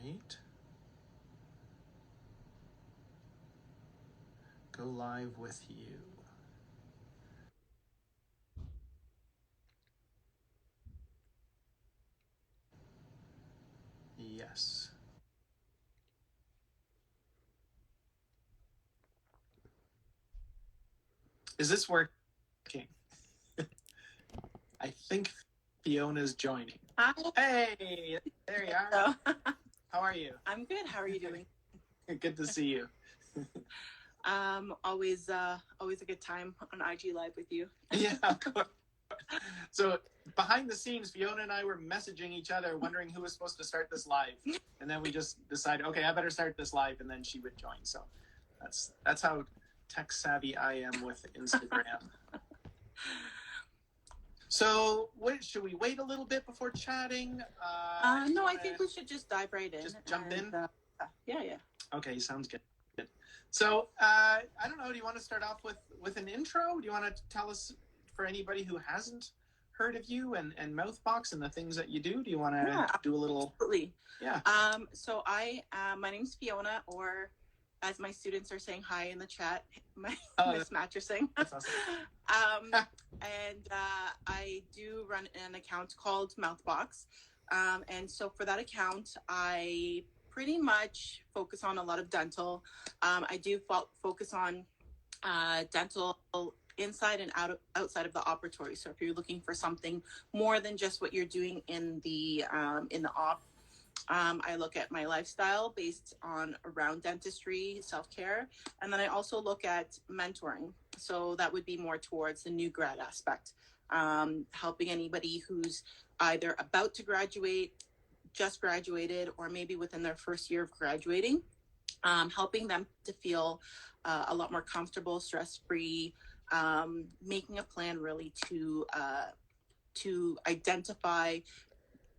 right. Go live with you. Yes. Is this working? I think Fiona's joining. Hi. Hey, there you are. Hello. How are you? I'm good. How are you doing? Good to see you. Always a good time on IG Live with you. Yeah, of course. So behind the scenes, Fiona and I were messaging each other, wondering who was supposed to start this live, and then we just decided, okay, I better start this live, and then she would join. So that's how tech savvy I am with Instagram. So, should we wait a little bit before chatting? No, I think we should just dive right in. Just jump in? Yeah. Okay, sounds good. So, I don't know, do you want to start off with an intro? Do you want to tell us, for anybody who hasn't heard of you and Mouthbox and the things that you do? Do you want to do a little? Absolutely. Yeah. So my name's Fiona, or as my students are saying hi in the chat, Miss Mattressing. That's awesome. And I do run an account called Mouthbox. And so for that account, I pretty much focus on a lot of dental. I do focus on dental inside and outside of the operatory. So if you're looking for something more than just what you're doing in the op, I look at my lifestyle based on around dentistry, self-care, and then I also look at mentoring. So that would be more towards the new grad aspect, helping anybody who's either about to graduate, just graduated, or maybe within their first year of graduating, helping them to feel a lot more comfortable, stress-free, making a plan really to identify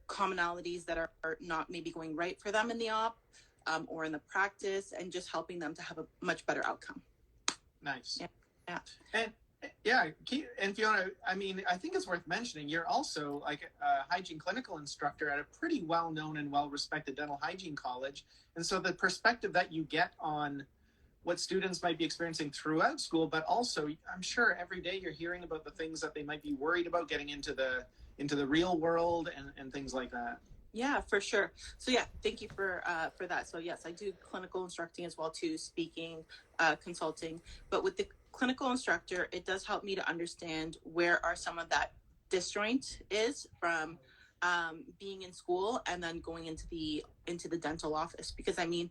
commonalities that are not maybe going right for them in the op or in the practice, and just helping them to have a much better outcome. Nice. Yeah. And Fiona, I mean, I think it's worth mentioning, you're also like a hygiene clinical instructor at a pretty well-known and well-respected dental hygiene college. And so the perspective that you get on what students might be experiencing throughout school, but also I'm sure every day you're hearing about the things that they might be worried about getting into the real world and things like that. Yeah, for sure. So yeah, thank you for that. So yes, I do clinical instructing as well too, speaking, consulting. But with the clinical instructor, it does help me to understand where are some of that disjoint is from being in school and then going into the dental office. Because I mean,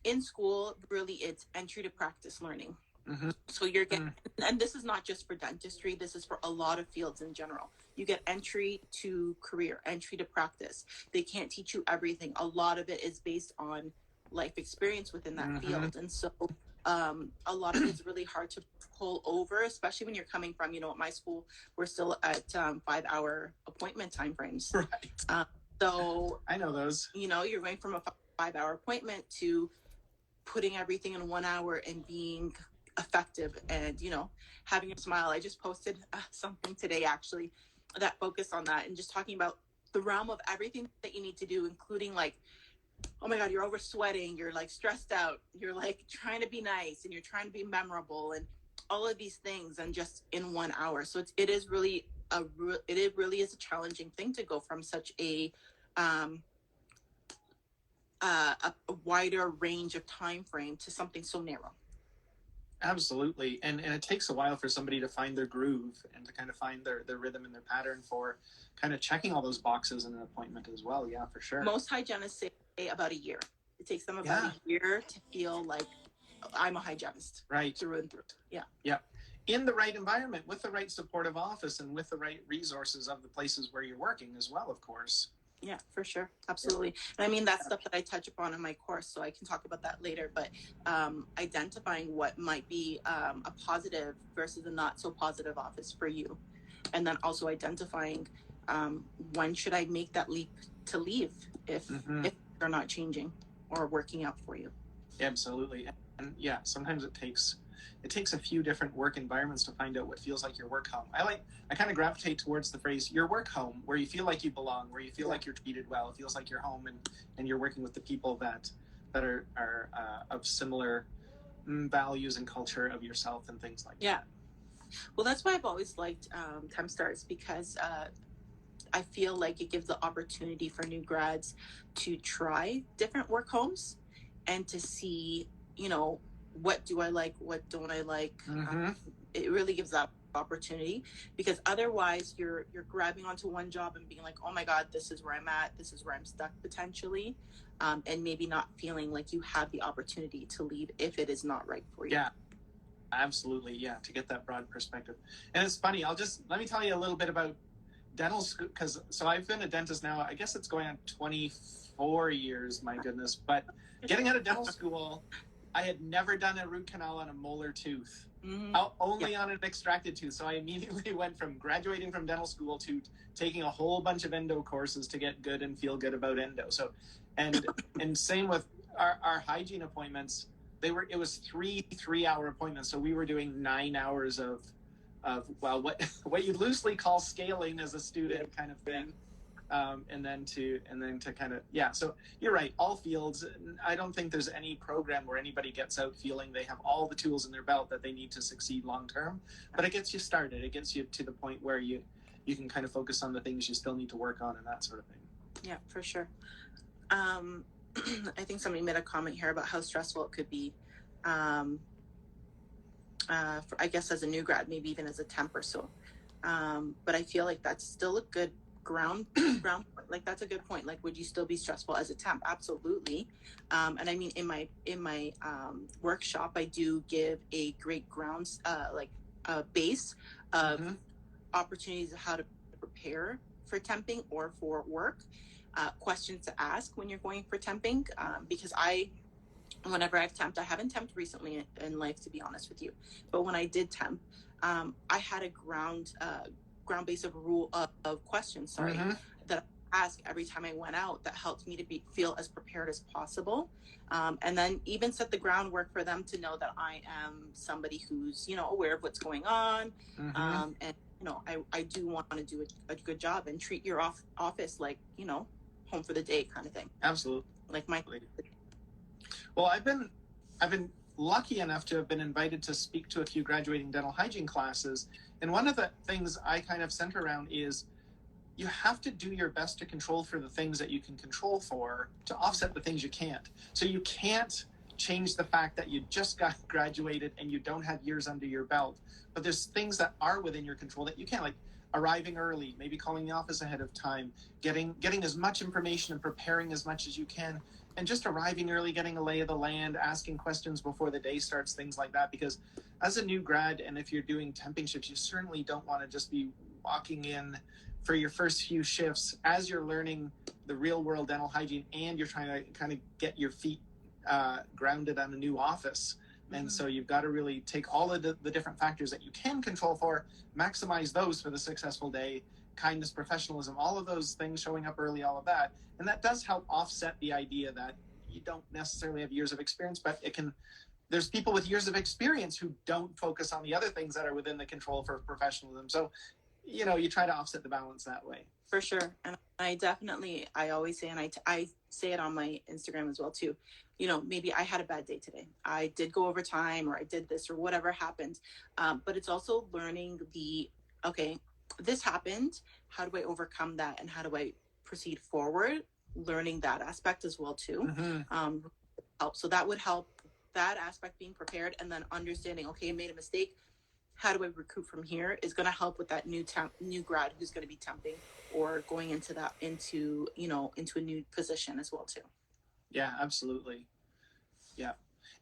in school, really it's entry to practice learning. Mm-hmm. So you're getting, and this is not just for dentistry, this is for a lot of fields in general. You get entry to career, entry to practice. They can't teach you everything. A lot of it is based on life experience within that field. And so a lot of it is really hard to pull over, especially when you're coming from, at my school, we're still at 5-hour appointment timeframes. Right. So I know those. You're going from a 5-hour appointment to putting everything in 1 hour and being effective and having a smile. I just posted something today actually that focused on that and just talking about the realm of everything that you need to do, including like, oh my god, you're over sweating, you're like stressed out, you're like trying to be nice and you're trying to be memorable and all of these things, and just in 1 hour. So it really is a challenging thing to go from such a wider range of time frame to something so narrow. Absolutely. And it takes a while for somebody to find their groove and to kind of find their rhythm and their pattern for kind of checking all those boxes in an appointment as well. Yeah, for sure. Most hygienists say about a year. It takes them about a year to feel like I'm a hygienist. Right. Through and through. Yeah. Yeah. In the right environment, with the right supportive office and with the right resources of the places where you're working as well, of course. Yeah, for sure. Absolutely. And I mean, that's stuff that I touch upon in my course, so I can talk about that later. But identifying what might be a positive versus a not so positive office for you. And then also identifying when should I make that leap to leave if they're not changing or working out for you. Absolutely. And yeah, sometimes it takes it takes a few different work environments to find out what feels like your work home. I kind of gravitate towards the phrase your work home, where you feel like you belong, where you feel like you're treated well. It feels like you're home, and you're working with the people that are of similar values and culture of yourself and things like that. Well, that's why I've always liked TempStars, because I feel like it gives the opportunity for new grads to try different work homes and to see, what do I like, what don't I like. It really gives that opportunity, because otherwise you're grabbing onto one job and being like, oh my God, this is where I'm at, this is where I'm stuck potentially, and maybe not feeling like you have the opportunity to leave if it is not right for you. Yeah. Absolutely, yeah, to get that broad perspective. And it's funny, let me tell you a little bit about dental school, because I've been a dentist now, I guess it's going on 24 years, my goodness. But getting out of dental school, I had never done a root canal on a molar tooth, only on an extracted tooth. So I immediately went from graduating from dental school to taking a whole bunch of endo courses to get good and feel good about endo. So, and same with our hygiene appointments. It was 3-hour appointments. So we were doing 9 hours of what you loosely call scaling as a student kind of thing. And then to kind of, so you're right, all fields. I don't think there's any program where anybody gets out feeling they have all the tools in their belt that they need to succeed long term, but it gets you started. It gets you to the point where you can kind of focus on the things you still need to work on and that sort of thing. Yeah, for sure. I think somebody made a comment here about how stressful it could be, I guess as a new grad, maybe even as a temp or so. But I feel like that's still a good ground point. Like, that's a good point. Like, would you still be stressful as a temp? Absolutely. And I mean, in my workshop, I do give a great grounds, like a base of opportunities of how to prepare for temping or for work. Questions to ask when you're going for temping, because whenever I've temped, I haven't temped recently in life, to be honest with you, but when I did temp, I had a ground base of rule of questions, that I asked every time I went out, that helped me to feel as prepared as possible, and then even set the groundwork for them to know that I am somebody who's aware of what's going on, and I do want to do a good job and treat your office like home for the day kind of thing. Absolutely. Like Well, I've been lucky enough to have been invited to speak to a few graduating dental hygiene classes, and one of the things I kind of center around is you have to do your best to control for the things that you can control for to offset the things you can't. So you can't change the fact that you just got graduated and you don't have years under your belt, but there's things that are within your control that you can, like arriving early, maybe calling the office ahead of time, getting as much information and preparing as much as you can, and just arriving early, getting a lay of the land, asking questions before the day starts, things like that. Because as a new grad, and if you're doing temping shifts, you certainly don't want to just be walking in for your first few shifts as you're learning the real world dental hygiene and you're trying to kind of get your feet grounded on a new office. And so you've got to really take all of the different factors that you can control for, maximize those for the successful day, kindness, professionalism, all of those things, showing up early, all of that. And that does help offset the idea that you don't necessarily have years of experience, but there's people with years of experience who don't focus on the other things that are within the control for professionalism. So, you try to offset the balance that way. For sure. And I always say, and I say it on my Instagram as well too, maybe I had a bad day today. I did go overtime, or I did this, or whatever happened. But it's also learning okay, this happened. How do I overcome that? And how do I proceed forward? Learning that aspect as well too. Help. So that would help, that aspect, being prepared, and then understanding, okay, I made a mistake. How do I recoup from here, is going to help with that new grad who's going to be temping or going into a new position as well too. Yeah, absolutely. Yeah.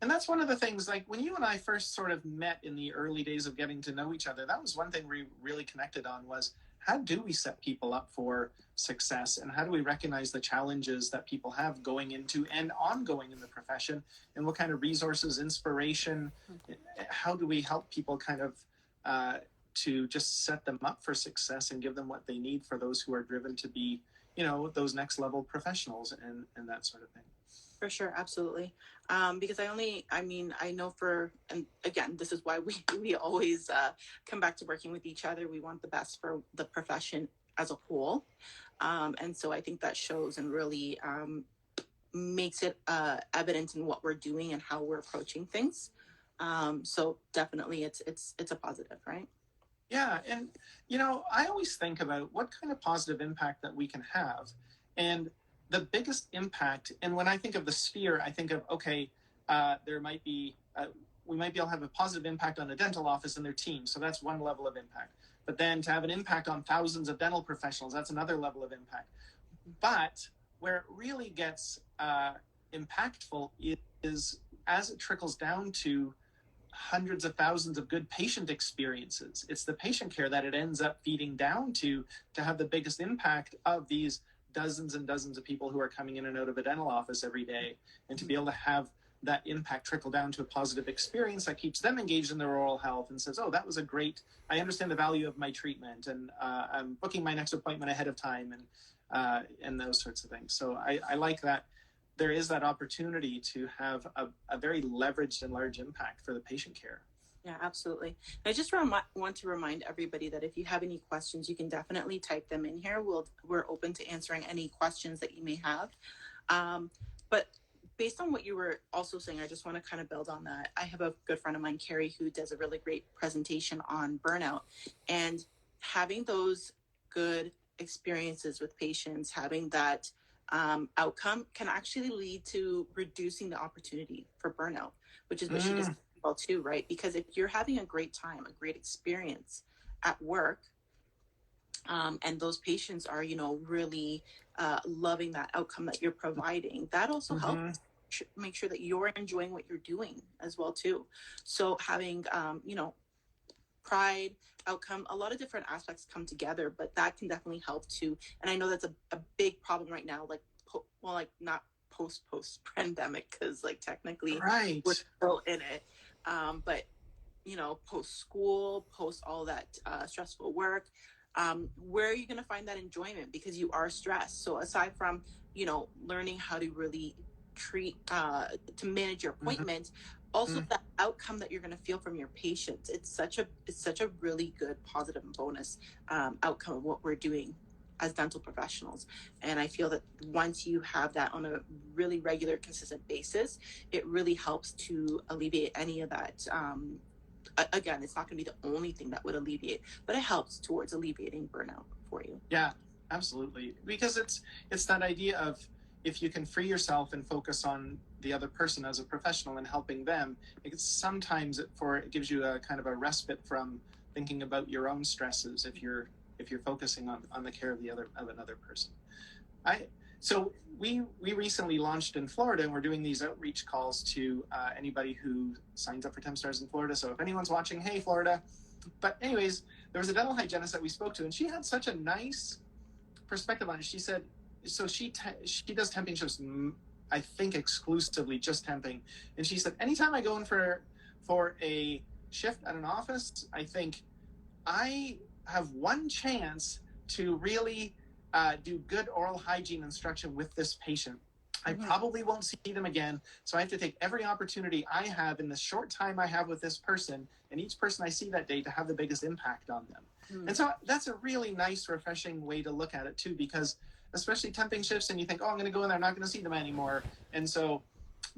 And that's one of the things, like when you and I first sort of met in the early days of getting to know each other, that was one thing we really connected on, was how do we set people up for success, and how do we recognize the challenges that people have going into and ongoing in the profession, and what kind of resources, inspiration, how do we help people kind of to just set them up for success and give them what they need for those who are driven to be those next level professionals and that sort of thing. For sure, absolutely. Because I know and again, this is why we always come back to working with each other. We want the best for the profession as a whole. And so I think that shows and really makes it evident in what we're doing and how we're approaching things. So definitely it's a positive, right? Yeah. And, I always think about what kind of positive impact that we can have. And the biggest impact, and when I think of the sphere, I think of, okay, we might be able to have a positive impact on a dental office and their team. So that's one level of impact. But then to have an impact on thousands of dental professionals, that's another level of impact. But where it really gets impactful is as it trickles down to hundreds of thousands of good patient experiences. It's the patient care that it ends up feeding down to have the biggest impact of these dozens and dozens of people who are coming in and out of a dental office every day, and to be able to have that impact trickle down to a positive experience that keeps them engaged in their oral health and says, oh, that was I understand the value of my treatment, and I'm booking my next appointment ahead of time, and those sorts of things. So I like that there is that opportunity to have a very leveraged and large impact for the patient care. Yeah, absolutely. I just want to remind everybody that if you have any questions, you can definitely type them in here. We're open to answering any questions that you may have. But based on what you were also saying, I just want to kind of build on that. I have a good friend of mine, Carrie, who does a really great presentation on burnout, and having those good experiences with patients, having that outcome can actually lead to reducing the opportunity for burnout, which is what she does well too, right? Because if you're having a great time, a great experience at work, and those patients are, really loving that outcome that you're providing, that also helps make sure that you're enjoying what you're doing as well too. So having, pride, outcome, a lot of different aspects come together, but that can definitely help too. And I know that's a big problem right now, not post pandemic, because technically we're still in it. But post school, post all that stressful work, where are you going to find that enjoyment? Because you are stressed. So aside from, learning how to really treat, to manage your appointment, also that outcome that you're going to feel from your patients. It's such a really good positive and bonus outcome of what we're doing as dental professionals. And I feel that once you have that on a really regular, consistent basis, it really helps to alleviate any of that. Again, it's not going to be the only thing that would alleviate, but it helps towards alleviating burnout for you. Yeah, absolutely. Because it's that idea of, if you can free yourself and focus on the other person as a professional and helping them, sometimes it gives you a kind of a respite from thinking about your own stresses if you're focusing on the care of another person. So we recently launched in Florida, and we're doing these outreach calls to anybody who signs up for TempStars in Florida. So if anyone's watching, hey, Florida. But anyways, there was a dental hygienist that we spoke to, and she had such a nice perspective on it. She said, so she does temping shifts, I think exclusively just temping. And she said, anytime I go in for a shift at an office, I think I have one chance to really do good oral hygiene instruction with this patient. I probably won't see them again. So I have to take every opportunity I have in the short time I have with this person, and each person I see that day, to have the biggest impact on them. And so that's a really nice, refreshing way to look at it too, because especially temping shifts, and you think, oh, I'm going to go in there, I'm not going to see them anymore. And so,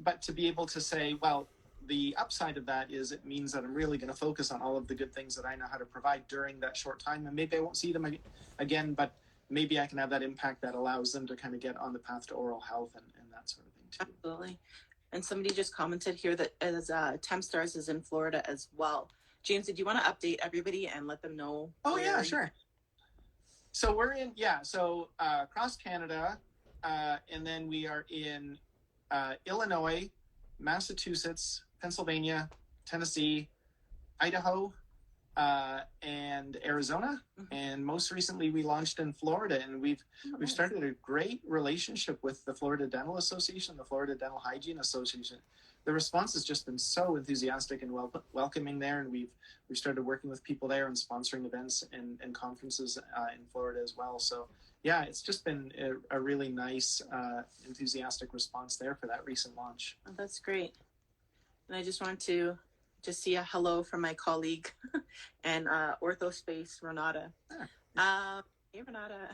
but to be able to say, well, the upside of that is it means that I'm really going to focus on all of the good things that I know how to provide during that short time. And maybe I won't see them again, but maybe I can have that impact that allows them to kind of get on the path to oral health and that sort of thing too. Absolutely. And somebody just commented here that as TempStars is in Florida as well. James, did you want to update everybody and let them know? Oh, yeah, sure. So we're in, across Canada, and then we are in Illinois, Massachusetts, Pennsylvania, Tennessee, Idaho, and Arizona. And most recently we launched in Florida, and we've started a great relationship with the Florida Dental Association, the Florida Dental Hygiene Association. The response has just been so enthusiastic and welcoming there, and we've started working with people there and sponsoring events and conferences in Florida as well. So yeah, it's just been a really nice, enthusiastic response there for that recent launch. Oh, that's great. And I just wanted to just see a hello from my colleague and OrthoSpace, Renata. Hey, Renata.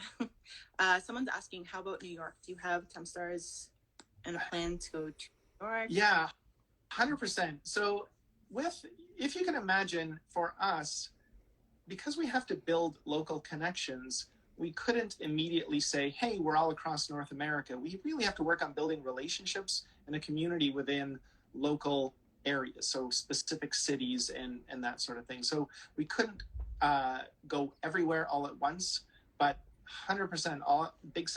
Someone's asking, how about New York? Do you have TempStars and a plan to go to New York? Yeah, 100%. So if you can imagine, for us, because we have to build local connections, we couldn't immediately say, hey, we're all across North America. We really have to work on building relationships and a community within local areas, so specific cities and that sort of thing. So we couldn't go everywhere all at once, but 100% all big.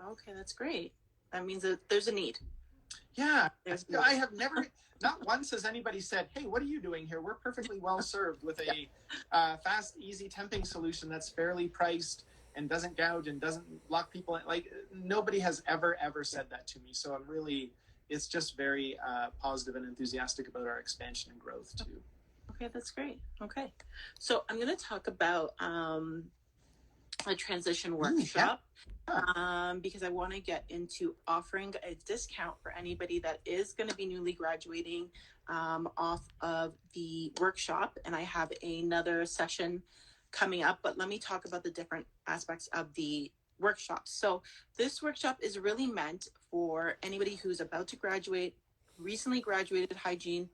Okay, that's great. That means that there's a need. Yeah, I have never, not once has anybody said, hey, what are you doing here? We're perfectly well served with a fast, easy temping solution that's fairly priced and doesn't gouge and doesn't lock people in. Like, nobody has ever said that to me. So I'm really, it's just very positive and enthusiastic about our expansion and growth too. Okay, that's great. Okay. So I'm going to talk about a transition workshop. Because I want to get into offering a discount for anybody that is going to be newly graduating off of the workshop. And I have another session coming up, but let me talk about the different aspects of the workshop. So this workshop is really meant for anybody who's about to graduate, recently graduated hygiene,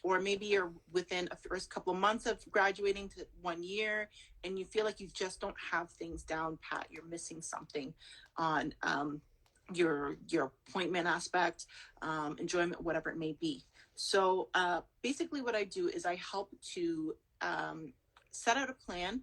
or maybe you're within a first couple of months of graduating to 1 year and you feel like you just don't have things down pat. You're missing something on your appointment aspect, enjoyment, whatever it may be. So basically what I do is I help to set out a plan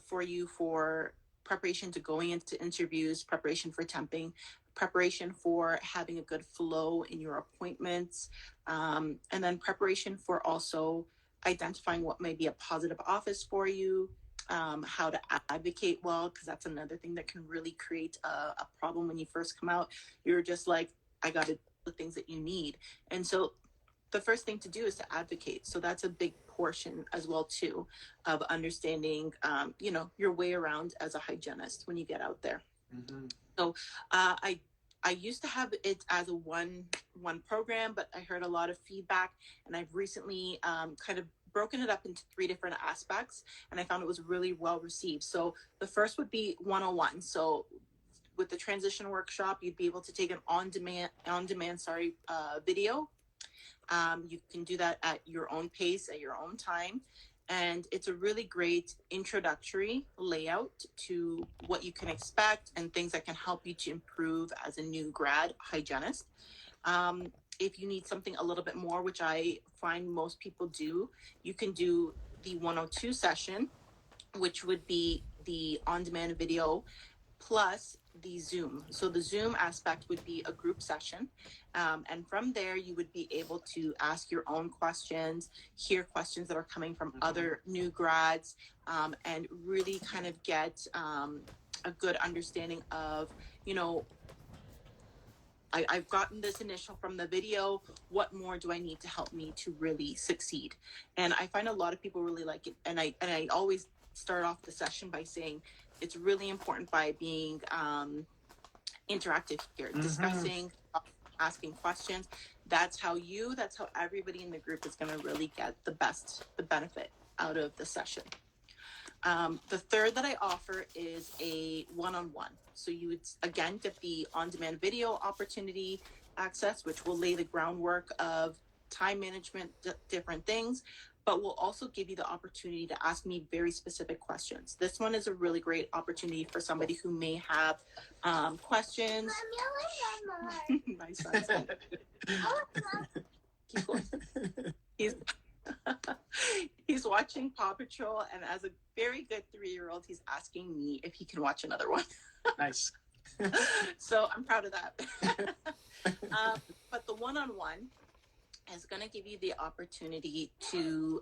for you for preparation to going into interviews, preparation for temping, preparation for having a good flow in your appointments, and then preparation for also identifying what may be a positive office for you, how to advocate well, because that's another thing that can really create a problem when you first come out. You're just like, I got to do the things that you need. And so the first thing to do is to advocate. So that's a big portion as well too of understanding, your way around as a hygienist when you get out there. Mm-hmm. So I used to have it as a one program, but I heard a lot of feedback, and I've recently kind of broken it up into 3 different aspects, and I found it was really well received. So the first would be 101. So with the transition workshop, you'd be able to take an on-demand video. You can do that at your own pace, at your own time. And it's a really great introductory layout to what you can expect and things that can help you to improve as a new grad hygienist. If you need something a little bit more, which I find most people do, you can do the 102 session, which would be the on-demand video plus the Zoom. So the Zoom aspect would be a group session. And from there, you would be able to ask your own questions, hear questions that are coming from other new grads, and really kind of get a good understanding of, I've gotten this initial from the video. What more do I need to help me to really succeed? And I find a lot of people really like it. And I always start off the session by saying it's really important by being interactive here, discussing, asking questions. That's how everybody in the group is going to really get the benefit out of the session. The third that I offer is a one-on-one. So you would, again, get the on-demand video opportunity access, which will lay the groundwork of time management, different things. but we'll also give you the opportunity to ask me very specific questions. This one is a really great opportunity for somebody who may have questions. My son's keep going. He's watching Paw Patrol, and as a very good 3-year-old, he's asking me if he can watch another one. Nice. So I'm proud of that. But the one-on-one is going to give you the opportunity to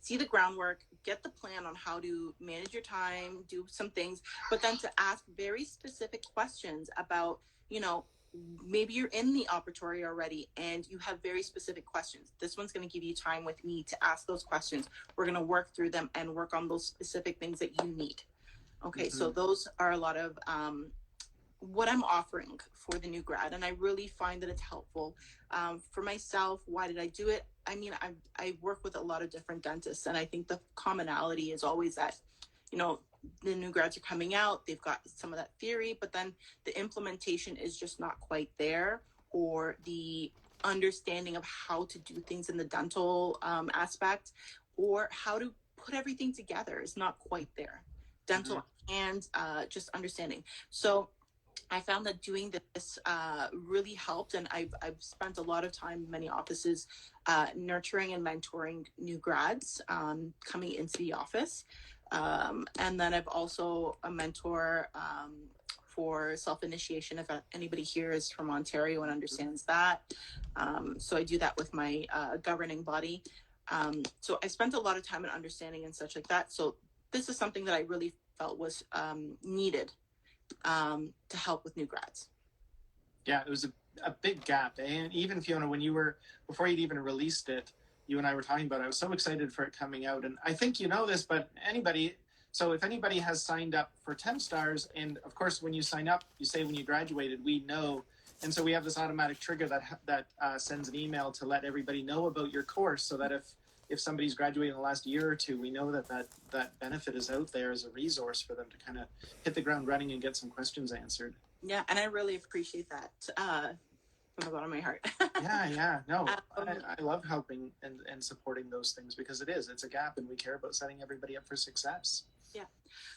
see the groundwork, get the plan on how to manage your time, do some things, but then to ask very specific questions about, you know, maybe you're in the operatory already and you have very specific questions. This one's going to give you time with me to ask those questions. We're going to work through them and work on those specific things that you need. Okay, so those are a lot of what I'm offering for the new grad, and I really find that it's helpful. For myself, why did I do it? I mean, I work with a lot of different dentists, and I think the commonality is always that, you know, the new grads are coming out, they've got some of that theory, but then the implementation is just not quite there, or the understanding of how to do things in the dental aspect, or how to put everything together is not quite there. Dental and just understanding. So I found that doing this really helped, and I've spent a lot of time in many offices nurturing and mentoring new grads coming into the office. And then I've also a mentor for self-initiation, if anybody here is from Ontario and understands that. So I do that with my governing body. So I spent a lot of time in understanding and such like that. So this is something that I really felt was needed to help with new grads. Yeah, it was a big gap. And even Fiona, when you were, before you'd even released it, you and I were talking about it, I was so excited for it coming out. And I think you know this, but so if anybody has signed up for TempStars, and of course, when you sign up, you say when you graduated, we know. And so we have this automatic trigger that sends an email to let everybody know about your course, so that if somebody's graduated in the last year or two, we know that benefit is out there as a resource for them to kind of hit the ground running and get some questions answered. Yeah, and I really appreciate that from the bottom of my heart. Yeah. No, I love helping and supporting those things, because it's a gap, and we care about setting everybody up for success. Yeah.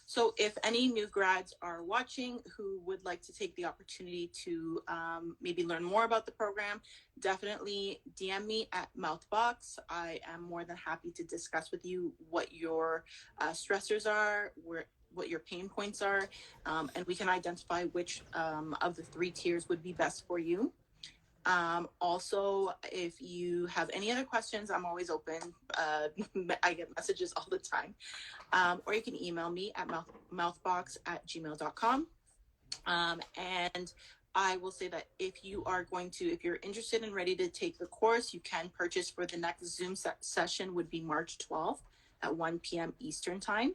So if any new grads are watching who would like to take the opportunity to maybe learn more about the program, definitely DM me at Mouthbox. I am more than happy to discuss with you what your stressors are, what your pain points are, and we can identify which of the 3 tiers would be best for you. Also, if you have any other questions, I'm always open. I get messages all the time. Or you can email me at mouthbox@gmail.com. And I will say that if you're interested and ready to take the course, you can purchase for the next Zoom session would be March 12th at 1 p.m. Eastern time.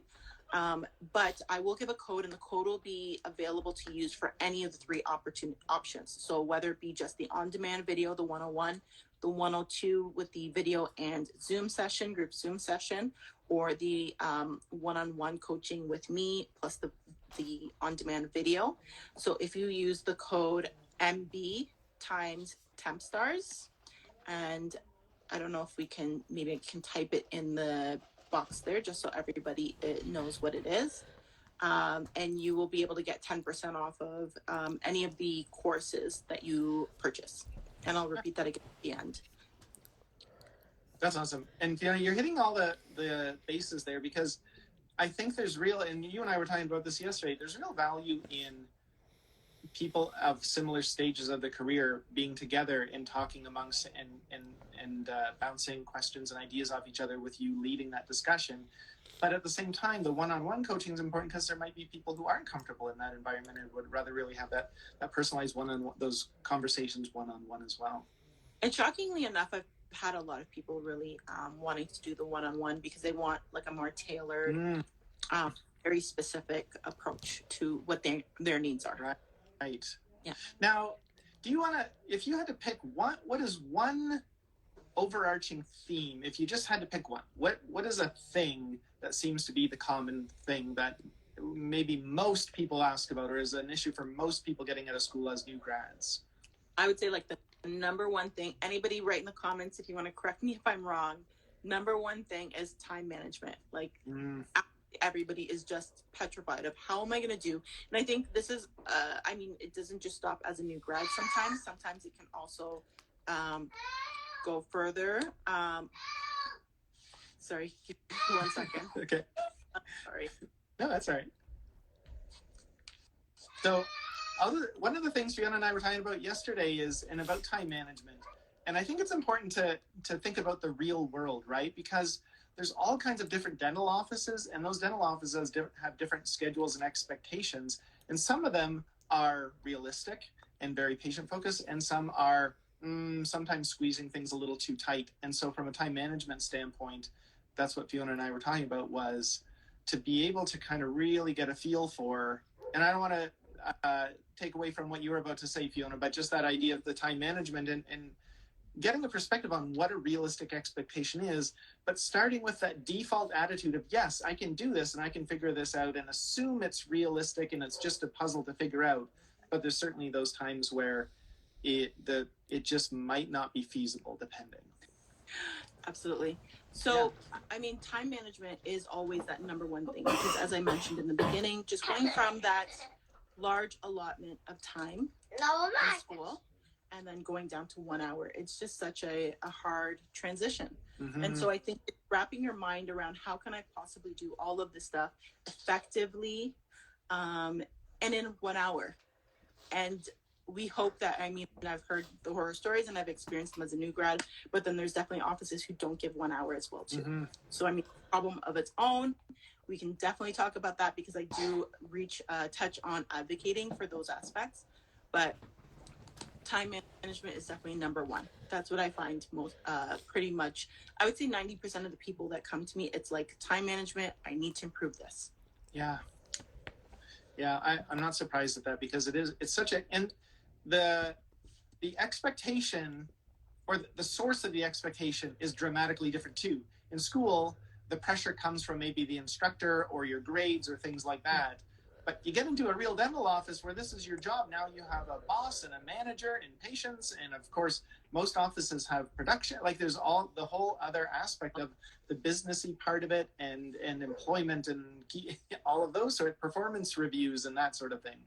But I will give a code, and the code will be available to use for any of the 3 options. So whether it be just the on-demand video, the 101, the 102 with the video and Zoom session, group Zoom session, or the one-on-one coaching with me plus the on-demand video. So if you use the code MB times TempStars, and I don't know if I can type it in the box there just so everybody knows what it is, and you will be able to get 10% off of any of the courses that you purchase, and I'll repeat that again at the end. That's awesome. And Fiona, you're hitting all the bases there, because I think there's real, and you and I were talking about this yesterday, there's real value in people of similar stages of the career being together and talking amongst and bouncing questions and ideas off each other, with you leading that discussion. But at the same time, the one-on-one coaching is important, because there might be people who aren't comfortable in that environment and would rather really have that personalized one-on-one, those conversations one-on-one as well. And shockingly enough, I've had a lot of people really wanting to do the one-on-one, because they want like a more tailored, very specific approach to what their needs are. Right. Yeah. Now, do you want to, if you had to pick what is one overarching theme, if you just had to pick one, what is a thing that seems to be the common thing that maybe most people ask about, or is an issue for most people getting out of school as new grads? I would say like the number one thing, anybody write in the comments if you want to correct me if I'm wrong, number one thing is time management. Like everybody is just petrified of how am I going to do? And I think this is, I mean, it doesn't just stop as a new grad sometimes. Sometimes it can also go further. Sorry, give me 1 second. Okay. Sorry. No, that's all right. So one of the things Fiona and I were talking about yesterday is about time management. And I think it's important to think about the real world, right? Because there's all kinds of different dental offices, and those dental offices have different schedules and expectations. And some of them are realistic and very patient focused, and some are sometimes squeezing things a little too tight. And so from a time management standpoint, that's what Fiona and I were talking about, was to be able to kind of really get a feel for, and I don't want to take away from what you were about to say, Fiona, but just that idea of the time management and getting a perspective on what a realistic expectation is, but starting with that default attitude of, yes, I can do this and I can figure this out, and assume it's realistic and it's just a puzzle to figure out. But there's certainly those times where it just might not be feasible, depending. Absolutely. So, yeah. I mean, time management is always that number one thing, because as I mentioned in the beginning, just going from that large allotment of time in school and then going down to 1 hour, it's just such a hard transition. And so I think wrapping your mind around how can I possibly do all of this stuff effectively and in 1 hour. And we hope that, I mean, I've heard the horror stories and I've experienced them as a new grad, but then there's definitely offices who don't give 1 hour as well too. So I mean, problem of its own. We can definitely talk about that, because I do touch on advocating for those aspects, but time management is definitely number one. That's what I find most, pretty much, I would say 90% of the people that come to me, it's like time management, I need to improve this. Yeah, I'm not surprised at that, because it's such a, and the expectation, or the source of the expectation, is dramatically different too. In school, the pressure comes from maybe the instructor or your grades or things like that. But you get into a real dental office where this is your job. Now you have a boss and a manager and patients. And of course, most offices have production. Like there's the whole other aspect of the businessy part of it, and employment and all of those sort of performance reviews and that sort of thing.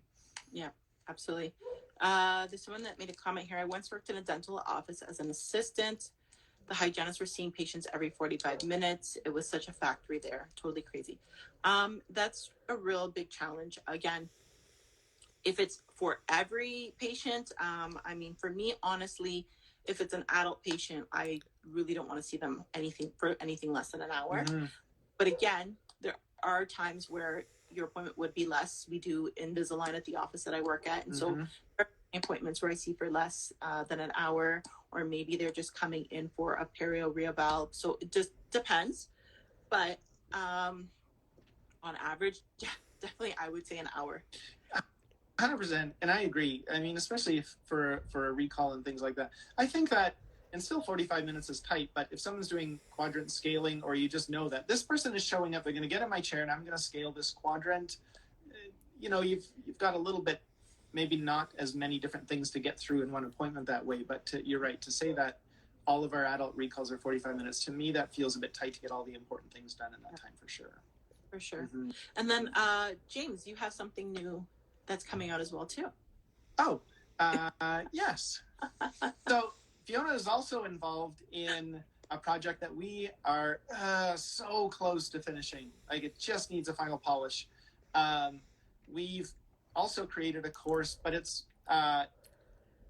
Yeah, absolutely. There's someone that made a comment here. I once worked in a dental office as an assistant. The hygienists were seeing patients every 45 minutes. It was such a factory there. Totally crazy. That's a real big challenge. Again, if it's for every patient, I mean, for me, honestly, if it's an adult patient, I really don't want to see them for anything less than an hour. But again, there are times where your appointment would be less. We do Invisalign at the office that I work at. And so there are appointments where I see for less than an hour, or maybe they're just coming in for a perio revalve. So it just depends. But on average, yeah, definitely I would say an hour. 100%. And I agree. I mean, especially for a recall and things like that. I think that, and still 45 minutes is tight, but if someone's doing quadrant scaling, or you just know that this person is showing up, they're going to get in my chair and I'm going to scale this quadrant, you know, you've got a little bit, maybe not as many different things to get through in one appointment that way. But you're right, to say that all of our adult recalls are 45 minutes, to me, that feels a bit tight to get all the important things done in that time, for sure. For sure. And then, James, you have something new that's coming out as well, too. Oh, yes. So Fiona is also involved in a project that we are so close to finishing. Like, it just needs a final polish. We've also created a course, but it's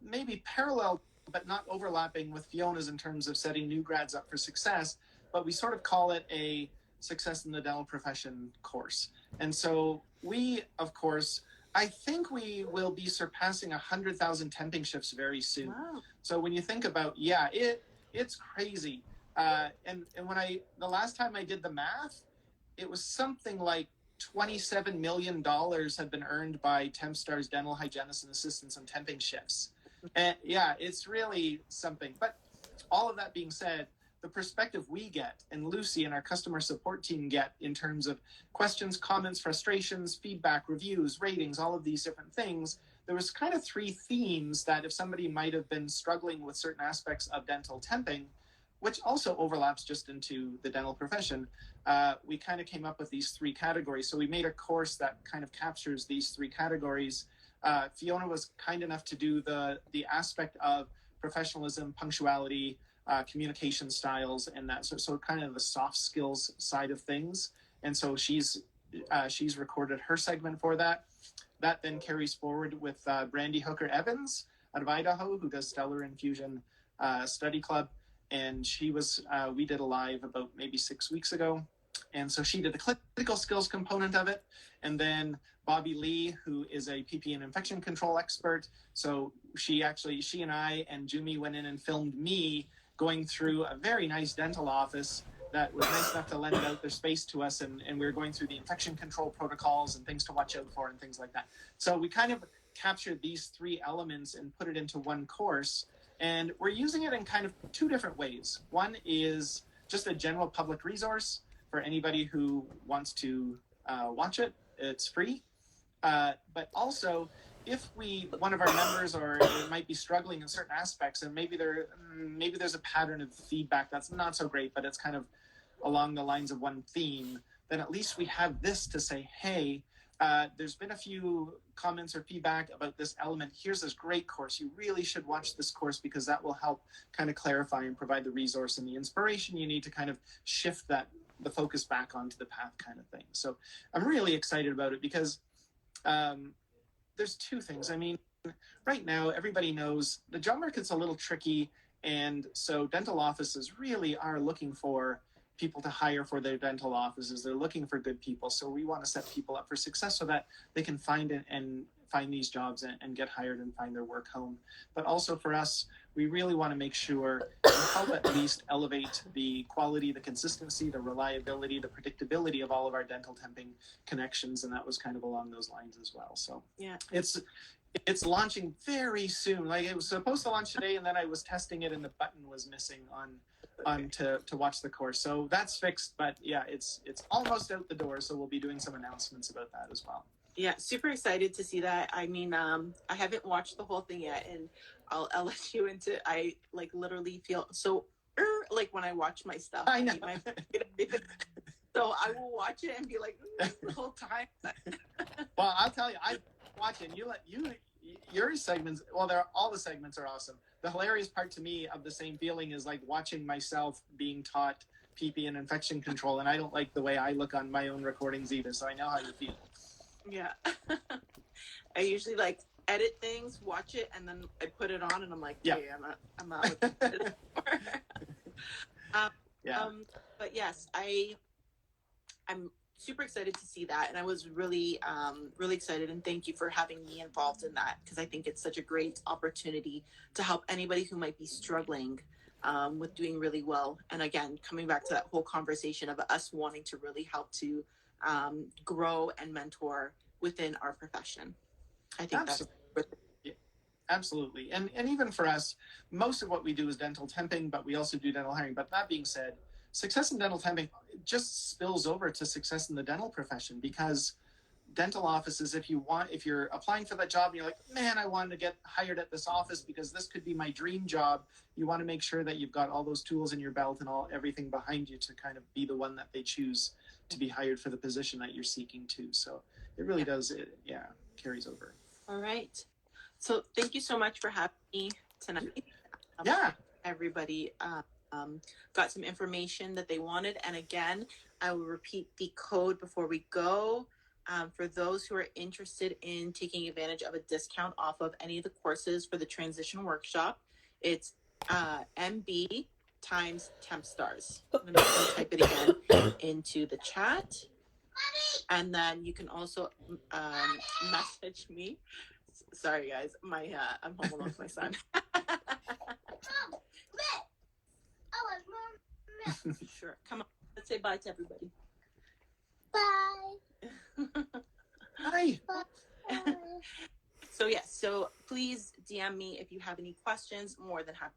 maybe parallel but not overlapping with Fiona's in terms of setting new grads up for success, but we sort of call it a Success in the Dental Profession course. And so we, of course, I think we will be surpassing 100,000 temping shifts very soon. Wow. So when you think about, it's crazy. And when the last time I did the math, it was something like $27 million had been earned by TempStars dental hygienists and assistants on temping shifts. And yeah, it's really something. But all of that being said, the perspective we get, and Lucy and our customer support team get, in terms of questions, comments, frustrations, feedback, reviews, ratings, all of these different things, there was kind of three themes that if somebody might have been struggling with certain aspects of dental temping, which also overlaps just into the dental profession, we kind of came up with these 3 categories. So we made a course that kind of captures these 3 categories. Fiona was kind enough to do the aspect of professionalism, punctuality, communication styles, and that. So kind of the soft skills side of things. And so she's recorded her segment for that. That then carries forward with Brandy Hooker Evans out of Idaho, who does Stellar Infusion Study Club. And she was, we did a live about maybe 6 weeks ago. And so she did the clinical skills component of it. And then Bobby Lee, who is a PP and infection control expert. So she and I and Jumi went in and filmed me going through a very nice dental office that was nice enough to lend out their space to us. And we were going through the infection control protocols and things to watch out for and things like that. So we kind of captured these 3 elements and put it into one course. And we're using it in kind of 2 different ways. One is just a general public resource for anybody who wants to watch it. It's free. But also, if one of our members or it might be struggling in certain aspects, and maybe there's a pattern of feedback that's not so great, but it's kind of along the lines of one theme, then at least we have this to say, hey, there's been a few comments or feedback about this element. Here's this great course. You really should watch this course because that will help kind of clarify and provide the resource and the inspiration you need to kind of shift the focus back onto the path kind of thing. So I'm really excited about it because there's 2 things. I mean, right now, everybody knows the job market's a little tricky. And so dental offices really are looking for people to hire for their dental offices. They're looking for good people. So we want to set people up for success so that they can find these jobs and get hired and find their work home. But also for us, we really want to make sure we help at least elevate the quality, the consistency, the reliability, the predictability of all of our dental temping connections. And that was kind of along those lines as well. So yeah, it's launching very soon. Like it was supposed to launch today, and then I was testing it and the button was missing on to watch the course. So that's fixed, but yeah, it's almost out the door. So we'll be doing some announcements about that as well. Yeah, super excited to see that. I mean, I haven't watched the whole thing yet, and I'll let you into. I like literally feel so like when I watch my stuff. I know. So I will watch it and be like the whole time. Well, I'll tell you, I watch it. Your segments. Well, all the segments are awesome. The hilarious part to me of the same feeling is like watching myself being taught PP and infection control, and I don't like the way I look on my own recordings either. So I know how you feel. Yeah. I usually like edit things, watch it, and then I put it on and I'm like, hey, I'm not looking at it anymore. But yes, I'm super excited to see that. And I was really, really excited. And thank you for having me involved in that, because I think it's such a great opportunity to help anybody who might be struggling with doing really well. And again, coming back to that whole conversation of us wanting to really help to grow and mentor within our profession. I think absolutely. And even for us, most of what we do is dental temping, but we also do dental hiring. But that being said, success in dental temping just spills over to success in the dental profession, because dental offices, if you're applying for that job and you're like, man, I want to get hired at this office because this could be my dream job, you want to make sure that you've got all those tools in your belt and everything behind you to kind of be the one that they choose to be hired for the position that you're seeking to. So it really does, carries over. All right. So thank you so much for having me tonight. Everybody got some information that they wanted. And again, I will repeat the code before we go. For those who are interested in taking advantage of a discount off of any of the courses for the transition workshop, it's MB times TempStars. I'm going to type it again into the chat. And then you can also message me. Sorry, guys. I'm home alone with my son. Sure. Come on. Let's say bye to everybody. Bye. Bye. So please DM me if you have any questions. More than happy